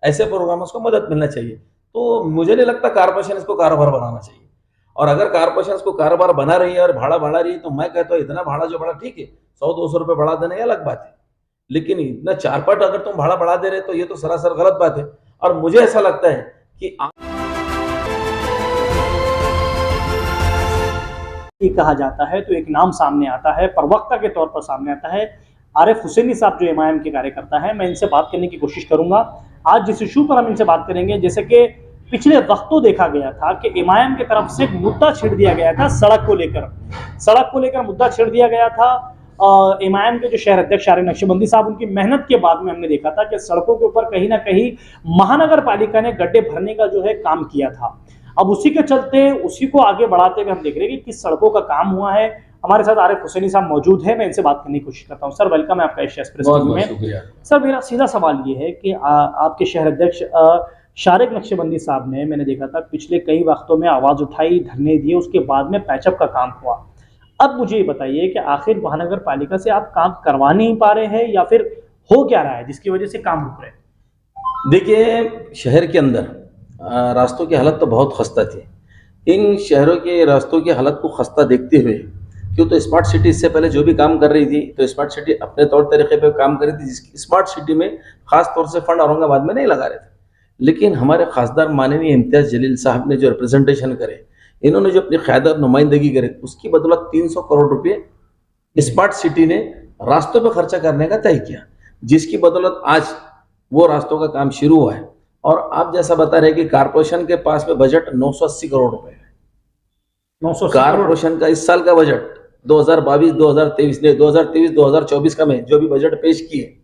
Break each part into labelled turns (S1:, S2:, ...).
S1: ऐसे प्रोग्राम्स को मदद मिलना चाहिए। तो मुझे नहीं लगता कारपोरेशन इसको कारोबार बनाना चाहिए। और अगर कारपोरेशन इसको कारोबार बना रही है और भाड़ा बढ़ा रही है, तो मैं कहता हूँ इतना भाड़ा जो बढ़ा ठीक है, 100-200 रुपये बढ़ा देना ये अलग बात है, लेकिन इतना 4 पट अगर तुम भाड़ा बढ़ा दे रहे तो ये तो सरासर गलत बात है। और मुझे ऐसा लगता है कि
S2: कहा जाता है तो एक नाम सामने आता है, प्रवक्ता के तौर पर सामने आता है आरिफ हुसैनी साहब, जो एमआईएम के कार्यकर्ता हैं। मैं इनसे बात करने की कोशिश करूंगा। आज जिस इशू पर हम इनसे बात करेंगे, जैसे कि पिछले वक्तों देखा गया था कि एमआईएम की तरफ से मुद्दा छेड़ दिया गया था, सड़क को लेकर मुद्दा छेड़ दिया गया था। एमआईएम के जो शहर अध्यक्ष शारिक नक्शबंदी साहब, उनकी मेहनत के बाद में हमने देखा था कि सड़कों के ऊपर कहीं ना कहीं महानगर पालिका ने गड्ढे भरने का जो है काम किया था। अब उसी के चलते, उसी को आगे बढ़ाते हुए हम देख रहे हैं कि किस सड़कों का काम हुआ है। हमारे साथ आरिफ हुसैनी साहब मौजूद है, मैं इनसे बात करने की कोशिश करता हूं। सर वेलकम है आपका एशिया एक्सप्रेस में। सर मेरा सीधा सवाल ये है कि आपके शहर अध्यक्ष शारिक नक्शबंदी साहब ने, मैंने देखा था पिछले कई वक्तों में आवाज उठाई, धरने दिए, उसके बाद में पैचअप का काम हुआ। अब मुझे ये बताइए कि आखिर महानगर पालिका से आप काम करवा नहीं पा रहे हैं या फिर हो क्या रहा है जिसकी वजह से काम रुक रहे हैं?
S1: देखिए, शहर के अंदर रास्तों की हालत तो बहुत खस्ता थी। इन शहरों के रास्तों की हालत को खस्ता देखते हुए, क्यों तो स्मार्ट सिटी इससे पहले जो भी काम कर रही थी, तो स्मार्ट सिटी अपने तौर तरीके पे काम कर रही थी, जिसकी स्मार्ट सिटी में खास तौर से फंड औरंगाबाद में नहीं लगा रहे थे। लेकिन हमारे खासदार माननीय इम्तियाज जलील साहब ने जो रिप्रेजेंटेशन करे, इन्होंने जो अपनी क़यादत नुमाइंदगी करे, उसकी बदौलत 300 करोड़ रुपये स्मार्ट सिटी ने रास्तों पर खर्चा करने का तय किया, जिसकी बदौलत आज वो रास्तों का काम शुरू हुआ है। और आप जैसा बता रहे कि कारपोरेशन के पास में बजट 980 करोड़ रुपए है।
S2: 980
S1: कारपोरेशन का इस साल का बजट 2022-2023 ने 2023-2024 का में जो भी बजट पेश किए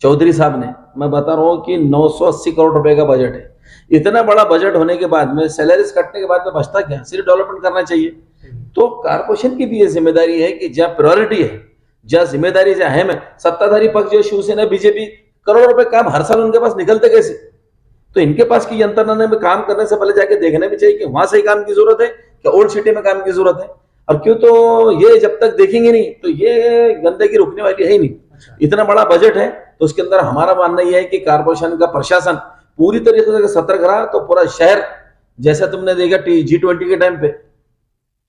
S1: चौधरी साहब ने, मैं बता रहा हूँ कि 980 करोड़ रुपए का बजट है। इतना बड़ा बजट होने के बाद में सैलरीज कटने के बाद में बचता क्या? सिर्फ डेवलपमेंट करना चाहिए। तो कारपोरेशन की भी ये जिम्मेदारी है कि जहाँ प्रायोरिटी है, जहाँ जिम्मेदारी जहाँ है, सत्ताधारी पक्ष जो शिवसेना बीजेपी, करोड़ों रुपए काम हर साल उनके पास निकलते कैसे? तो इनके पास की यंत्रणा में काम करने से पहले जाके देखना भी चाहिए कि वहां से काम की जरूरत है कि ओल्ड सिटी में काम की जरूरत है। और क्यों तो ये जब तक देखेंगे नहीं तो ये गंदगी रुकने वाली है ही नहीं। इतना बड़ा बजट है तो उसके अंदर हमारा मानना यह है कि कारपोरेशन का प्रशासन पूरी तरीके से सतर्क रहा तो पूरा शहर, जैसा तुमने देखा G20 के टाइम पे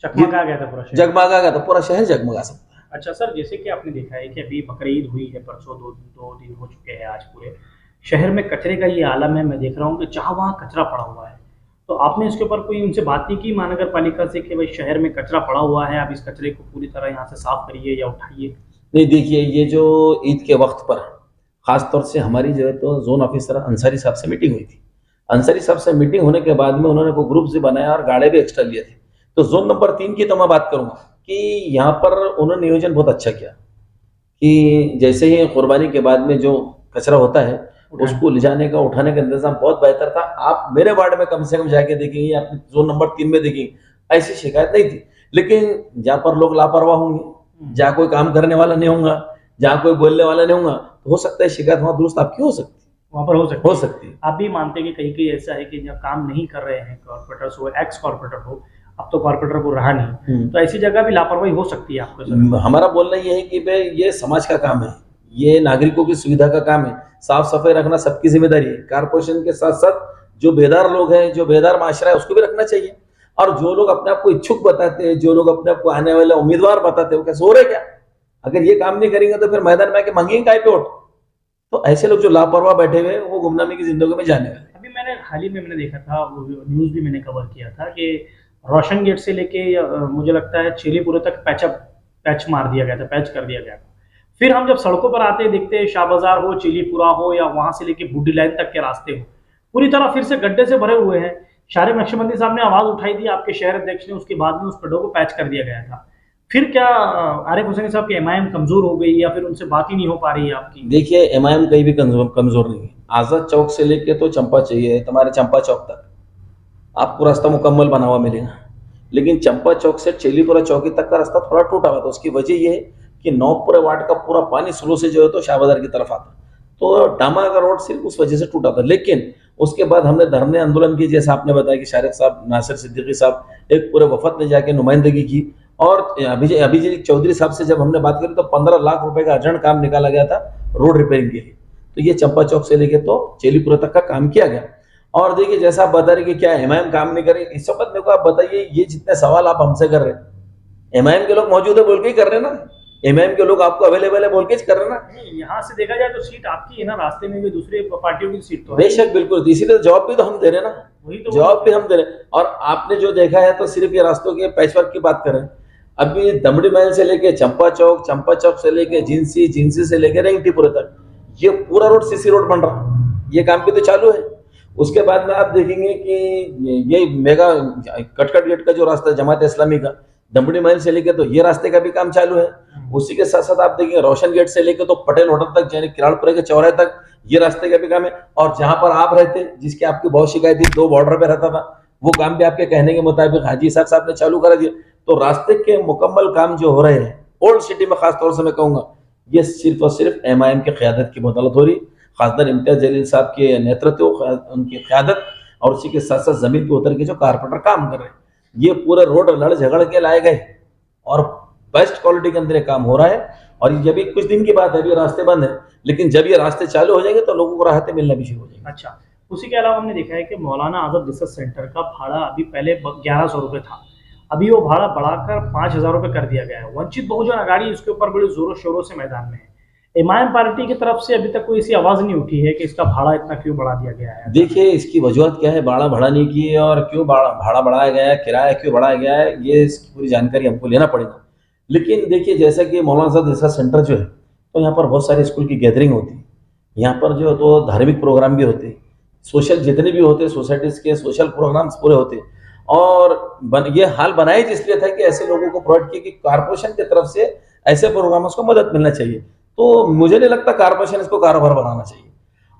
S2: जगमगा गया था, पूरा
S1: जगमगा गया था, पूरा शहर जगमगा सकता है।
S2: अच्छा सर, जैसे कि आपने देखा है कि अभी बकरीद हुई है, परसों दो दिन हो चुके हैं, आज पूरे शहर में कचरे का ये आलम है। मैं देख रहा हूँ कि जहाँ वहाँ कचरा पड़ा हुआ है। तो आपने इसके ऊपर कोई उनसे बात नहीं की महानगर पालिका से कि भाई शहर में कचरा पड़ा हुआ है, आप इस कचरे को पूरी तरह यहाँ से साफ करिए या उठाइए?
S1: नहीं, देखिए, ये जो ईद के वक्त पर खास तौर से हमारी जो है तो जोन ऑफिसर अंसारी साहब से मीटिंग हुई थी। अंसारी साहब से मीटिंग होने के बाद में उन्होंने कोई ग्रुप से बनाया और गाड़े भी एक्स्ट्रा लिए थे। तो जोन नंबर 3 की तो मैं बात करूंगा कि यहाँ पर उन्होंने नियोजन बहुत अच्छा किया कि जैसे ही कुर्बानी के बाद में जो कचरा होता है उसको ले जाने का, उठाने का इंतजाम बहुत बेहतर था। आप मेरे वार्ड में कम से कम जाके देखेंगे, आप जोन नंबर 3 में देखेंगे, ऐसी शिकायत नहीं थी। लेकिन जहाँ पर लोग लापरवाह होंगे, जहाँ कोई काम करने वाला नहीं होगा, जहाँ कोई बोलने वाला नहीं होगा, तो हो सकता है शिकायत वहाँ दुरुस्त आपकी हो सकती है,
S2: वहाँ पर हो सकती है।
S1: आप
S2: भी मानते हैं कि कहीं कहीं ऐसा है कि जब काम नहीं कर रहे हैं कॉर्पोरेटर्स हो, एक्स कॉर्पोरेटर हो, अब तो कॉर्पोरेटर को रहा नहीं, तो ऐसी जगह भी लापरवाही हो सकती है आपको?
S1: हमारा बोलना ये है कि भाई ये समाज का काम है, ये नागरिकों की सुविधा का काम है। साफ सफाई रखना सबकी जिम्मेदारी है। कारपोरेशन के साथ साथ जो बेदार लोग हैं, जो बेदार माशरा है, उसको भी रखना चाहिए। और जो लोग अपने आप को इच्छुक बताते हैं, जो लोग अपने आप को आने वाले उम्मीदवार बताते हैं, वो क्या सो रहे क्या? अगर ये काम नहीं करेंगे तो फिर मैदान में आके मांगेंगे काय पे वोट? तो ऐसे लोग जो लापरवाह बैठे हुए वो गुमनामी की जिंदगी में जाने वाले।
S2: अभी हाल ही में मैंने देखा था, न्यूज भी मैंने कवर किया था कि रोशन गेट से लेके मुझे लगता है चेलीपुरा तक पैच मार दिया गया था, पैच कर दिया गया था। फिर हम जब सड़कों पर आते देखते हैं, शाह बाजार हो, चेलीपुरा हो, या वहां से लेके बुड्डी लाइन तक के रास्ते हो, पूरी तरह फिर से गड्ढे से भरे हुए हैं। शारिक नक्शबंदी साहब ने आवाज उठाई थी, आपके शहर अध्यक्ष ने, उसके बाद में उस गड्ढों को पैच कर दिया गया था। फिर क्या आरिफ हुसैनी साहब की एमआईएम कमजोर हो गई या फिर उनसे बात ही नहीं हो पा रही है आपकी?
S1: देखिए, एमआईएम कहीं भी कमजोर नहीं है। आजाद चौक से लेके तो चंपा चाहिए, तुम्हारे चंपा चौक तक आपको रास्ता मुकम्मल बना हुआ मिलेगा, लेकिन चंपा चौक से चेलीपुरा चौकी तक का रास्ता थोड़ा टूटा हुआ था। उसकी वजह ये है कि नौपुरा वार्ड का पूरा पानी स्लो से जो है तो शाह बाजार की तरफ आता, तो डामा का रोड सिर्फ उस वजह से टूटा था। लेकिन उसके बाद हमने धरने आंदोलन की, जैसा आपने बताया कि शारिक साहब, नासिर सिद्दीकी साहब, एक पूरे वफद ने जाके नुमाइंदगी की। और अभिजीत चौधरी साहब से जब हमने बात करी तो 15 लाख रुपए का अर्जेंट काम निकाला गया था रोड रिपेयरिंग के लिए। तो ये चंपा चौक से लेके तो चेलीपुरा तक का काम किया गया। और देखिए जैसा आप बता रहे कि क्या एमआईएम काम नहीं करे, इस वक्त मेरे को आप बताइए, ये जितने सवाल आप हमसे कर रहे हैं, एमआईएम के लोग मौजूद है बोल के ही कर रहे हैं ना, एमआईएम के लोग आपको अवेलेबल है बोल के ही कर रहे हैं ना।
S2: नहीं, यहाँ से देखा जाए तो सीट आपकी है ना, रास्ते में भी दूसरी पार्टियों की सीट तो है।
S1: बेशक बिल्कुल, इसीलिए जवाब भी तो हम दे रहे हैं ना,
S2: वही तो
S1: जवाब भी हम दे रहे हैं। और आपने जो देखा है तो सिर्फ ये रास्तों के पैचवर्क की बात करें, अभी दमड़ी महल से लेके चंपा चौक से लेके जिंसी से लेके रेंगटीपुरा तक ये पूरा रोड सीसी रोड बन रहा, ये काम भी तो चालू है। उसके बाद में आप देखेंगे कि ये मेगा कटकट गेट का जो रास्ता है जमात इस्लामी का, दमड़ी महल से लेके तो ये रास्ते का भी काम चालू है। उसी के साथ साथ आप देखेंगे रोशन गेट से लेके तो पटेल होटल तक, यानी किराड़पुरे के चौराहे तक ये रास्ते का भी काम है। और जहां पर आप रहते, जिसकी आपकी बहुत शिकायत थी, 2 बॉर्डर पे रहता था, वो काम भी आपके कहने के मुताबिक हाजी साहब साहब ने चालू करा दिया। तो रास्ते के मुकम्मल काम जो हो रहे हैं ओल्ड सिटी में, खासतौर से मैं कहूंगा ये सिर्फ और सिर्फ एमआईएम की क़यादत की बदौलत हो रही, खासदार इम्तियाज जलील साहब के नेतृत्व, उनकी क़यादत, और उसी के साथ साथ जमीन पे उतर के जो कारपेंटर काम कर रहे हैं, ये पूरे रोड लड़ झगड़ के लाए गए और बेस्ट क्वालिटी के अंदर काम हो रहा है। और ये भी कुछ दिन की बात है, अभी रास्ते बंद है, लेकिन जब ये रास्ते चालू हो जाएंगे तो लोगों को राहतें मिलना भी शुरू हो जाएगी।
S2: अच्छा, उसी के अलावा हमने देखा है कि मौलाना आज़ाद रिसर्च सेंटर का भाड़ा अभी पहले 1100 रुपये था, अभी वो भाड़ा बढ़ाकर 5000 रुपये कर दिया गया है। वंचित बहुजन अघाड़ी इसके ऊपर बड़े जोरों शोरों से मैदान में है। एमआईएम पार्टी की तरफ से अभी तक कोई ऐसी आवाज नहीं उठी है कि इसका भाड़ा इतना क्यों बढ़ा दिया गया है।
S1: देखिए इसकी वजूहत क्या है, भाड़ा बढ़ाने की, और क्यों भाड़ा बढ़ाया गया है, किराया क्यों बढ़ाया गया है, ये इसकी पूरी जानकारी हमको लेना पड़ेगा। लेकिन देखिए जैसा कि मौलाना आज़ाद रिसर्च सेंटर जो है, तो यहाँ पर बहुत सारे स्कूल की गैदरिंग होती है, यहाँ पर जो है तो धार्मिक प्रोग्राम भी होते हैं, सोशल जितने भी होते हैं, सोसाइटीज़ के सोशल प्रोग्राम्स पूरे होते हैं। और ये हाल बनाए इसलिए था कि ऐसे लोगों को प्रोवाइड किया कि कारपोरेशन की तरफ से ऐसे प्रोग्राम्स को मदद मिलना चाहिए। तो मुझे नहीं लगता कारपोरेशन इसको कारोबार बनाना चाहिए,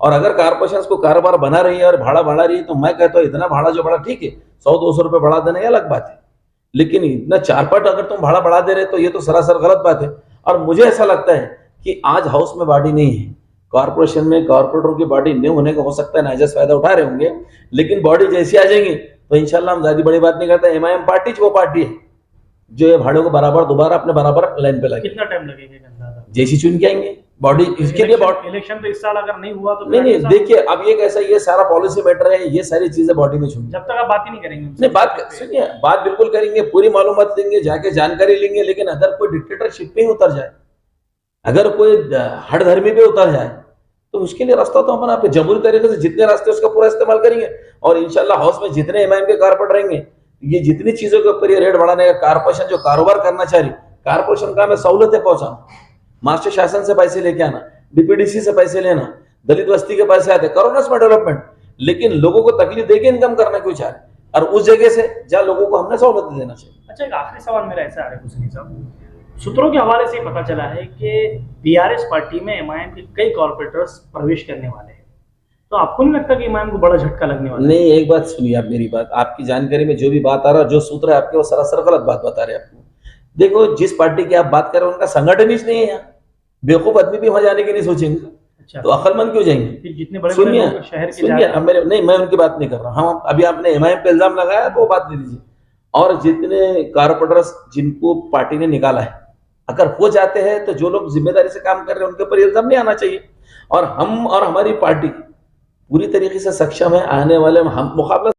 S1: और अगर कारपोरेशन इसको कारोबार बना रही है और भाड़ा बढ़ा रही है, तो मैं कहता हूँ इतना भाड़ा जो बढ़ा ठीक है, 100-200 रुपये बढ़ा देना ये अलग बात है, लेकिन इतना 4 अगर तुम भाड़ा बढ़ा दे रहे तो ये तो सरासर गलत बात है। और मुझे ऐसा लगता है कि आज हाउस में बॉडी नहीं है, कॉर्पोरेशन में कॉर्पोरेटरों की बॉडी नहीं होने का हो सकता है नाजायज फायदा उठा रहे होंगे, लेकिन बॉडी जैसी आ जाएंगी तो इंशाल्लाह हम ज्यादा बड़ी बात नहीं करते। एमआईएम पार्टी वो पार्टी है जो ये भाड़ों को बराबर दोबारा अपने बराबर लाइन पे लाएगी।
S2: कितना टाइम लगेगा
S1: जैसी चुन के आएंगे बॉडी, इसके लिए
S2: इलेक्शन तो इस साल अगर नहीं हुआ तो
S1: नहीं देखिए अब ये कैसा, ये सारा पॉलिसी मैटर है, ये सारी चीजें बॉडी में छूट,
S2: जब तक आप बात ही नहीं करेंगे
S1: नहीं बात सुनिए, बात बिल्कुल करेंगे, पूरी मालूमात देंगे, जाके जानकारी लेंगे, लेकिन अगर कोई डिक्टेटरशिप पे ही उतर जाए, अगर कोई हर धर्मी पे उतर जाए, तो उसके लिए रास्ता तो अपन आप जमहूरी तरीके से जितने रास्ते उसका पूरा इस्तेमाल करेंगे। और इंशाल्लाह हाउस में जितने एमआईएम के कारपोरेटर रहेंगे, ये जितनी चीजों के ऊपर ये रेट बढ़ाने का, कारपोरेशन जो कारोबार करना चाह रही, कारपोरेशन का हमें सहूलतें पहुंचाना, मास्टर शासन से पैसे लेके आना, डीपीडीसी से पैसे लेना, दलित बस्ती के पैसे आते, करो ना इसमें डेवलपमेंट, लेकिन लोगों को तकलीफ देके इनकम करना क्यों चाह रहे, और उस जगह से जहाँ लोगों को हमने सहूलतें देना चाहिए।
S2: अच्छा, एक आखिरी सवाल मेरा ऐसा है हुसैनी साहब, सूत्रों के हवाले से पता चला है कि बीआरएस पार्टी में एमआईएम के कई कॉर्पोरेटर्स प्रवेश करने वाले हैं, तो आपको नहीं लगता कि एमआईएम को बड़ा झटका लगने वाला है?
S1: नहीं, एक बात सुनिए आप मेरी बात, आपकी जानकारी में जो भी बात आ रहा है, जो सूत्र है आपके, वो सरासर गलत बात बता रहे हैं आपको। देखो जिस पार्टी की आप बात कर रहे हैं उनका संगठन ही नहीं है यहाँ, बेवकूफ आदमी भी वहां जाने की नहीं सोचेंगे,
S2: अच्छा,
S1: तो अकलमंद क्यों जाएंगे?
S2: फिर जितने बड़े
S1: सुनिए
S2: लोग शहर के
S1: सुनिए, अब मेरे नहीं, मैं उनकी बात नहीं कर रहा हूँ, अभी आपने एमआईएम पे इल्जाम लगाया तो वो बात ले लीजिए। और जितने कारपोरेटर्स जिनको पार्टी ने निकाला है, अगर हो जाते हैं तो जो लोग जिम्मेदारी से काम कर रहे हैं उनके ऊपर इल्जाम नहीं आना चाहिए। और हम और हमारी पार्टी पूरी तरीके से सक्षम है, आने वाले हम मुकाबला।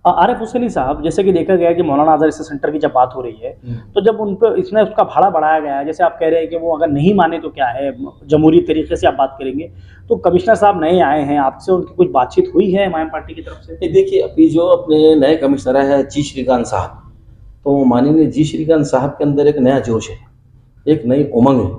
S2: आरिफ हुसैनी साहब, जैसे कि देखा गया कि मौलाना आज़ाद रिसर्च सेंटर की जब बात हो रही है, तो जब उन पर इसने उसका भाड़ा बढ़ाया गया है, जैसे आप कह रहे हैं कि वो अगर नहीं माने तो क्या है, जमहूरी तरीके से आप बात करेंगे, तो कमिश्नर साहब नए आए हैं, आपसे उनकी कुछ बातचीत हुई है एमआईएम पार्टी की तरफ से?
S1: देखिए अभी जो अपने नए कमिश्नर है जी श्रीकांत साहब, तो माननीय जी श्रीकांत साहब के अंदर एक नया जोश है, एक नई उमंग है,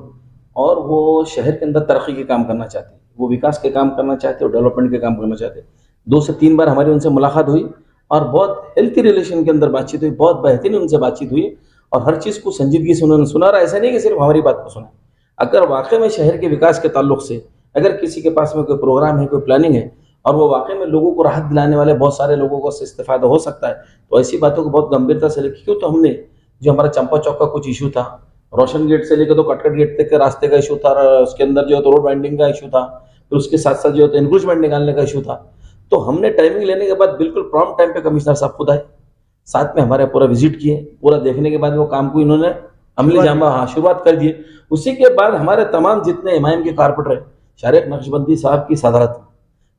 S1: और वो शहर के अंदर तरक्की के काम करना चाहते हैं, वो विकास के काम करना चाहते हैं, डेवलपमेंट के काम करना चाहते हैं। 2 से 3 बार हमारी उनसे मुलाकात हुई और बहुत हेल्थी रिलेशन के अंदर बातचीत हुई, बहुत बेहतरीन उनसे बातचीत हुई, और हर चीज़ को संजीदगी से उन्होंने सुना। रहा ऐसा नहीं कि सिर्फ हमारी बात को सुना, अगर वाकई में शहर के विकास के ताल्लुक से अगर किसी के पास में कोई प्रोग्राम है, कोई प्लानिंग है, और वो वाकई में लोगों को राहत दिलाने वाले बहुत सारे लोगों को उससे इस्तेफादा हो सकता है, तो ऐसी बातों को बहुत गंभीरता से लेकर, क्यों तो हमने जो हमारा चंपा चौक का कुछ इशू था, रोशन गेट से लेकर तो कटकट गेट तक के रास्ते का इशू था, उसके अंदर जो है तो रोड वाइंडिंग का इशू था, फिर उसके साथ साथ जो है तो इंक्रोचमेंट निकालने का इशू था, तो हमने टाइमिंग लेने के बाद बिल्कुल प्रॉम्प्ट टाइम पे कमिश्नर साहब खुद आए, साथ में हमारे पूरा विजिट किए, पूरा देखने के बाद वो काम को इन्होंने अमली जामा शुरुआत कर दिए। उसी के बाद हमारे तमाम जितने एमआईएम के कारपोरेटर हैं शारिक नक्शबंदी साहब की सदारत में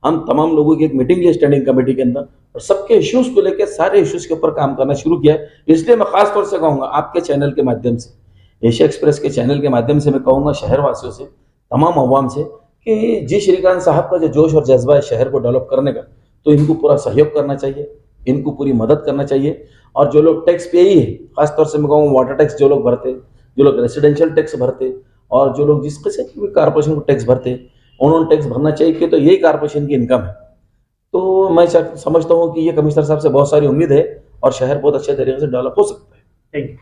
S1: हम तमाम लोगों की एक मीटिंग ली स्टैंडिंग कमेटी के अंदर और सबके इश्यूज को लेकर सारे इश्यूज के ऊपर काम करना शुरू किया है। इसलिए मैं खास तौर से कहूँगा आपके चैनल के माध्यम से, एशिया एक्सप्रेस के चैनल के माध्यम से मैं कहूँगा शहरवासियों से, तमाम अवाम से कि जी श्रीकांत साहब का जो जोश और जज्बा है शहर को डेवलप करने का, तो इनको पूरा सहयोग करना चाहिए, इनको पूरी मदद करना चाहिए। और जो लोग टैक्स पे ही है, खासतौर से मैं कहूँगा वाटर टैक्स जो लोग भरते, जो लोग रेसिडेंशियल टैक्स भरते और जो लोग जिस किसी भी कारपोरेशन को टैक्स भरते, उन्होंने टैक्स भरना चाहिए कि तो यही कारपोरेशन की इनकम है। तो मैं समझता हूँ कि ये कमिश्नर साहब से बहुत सारी उम्मीद है और शहर बहुत अच्छे तरीके से डेवलप हो सकता है।
S2: Thank you.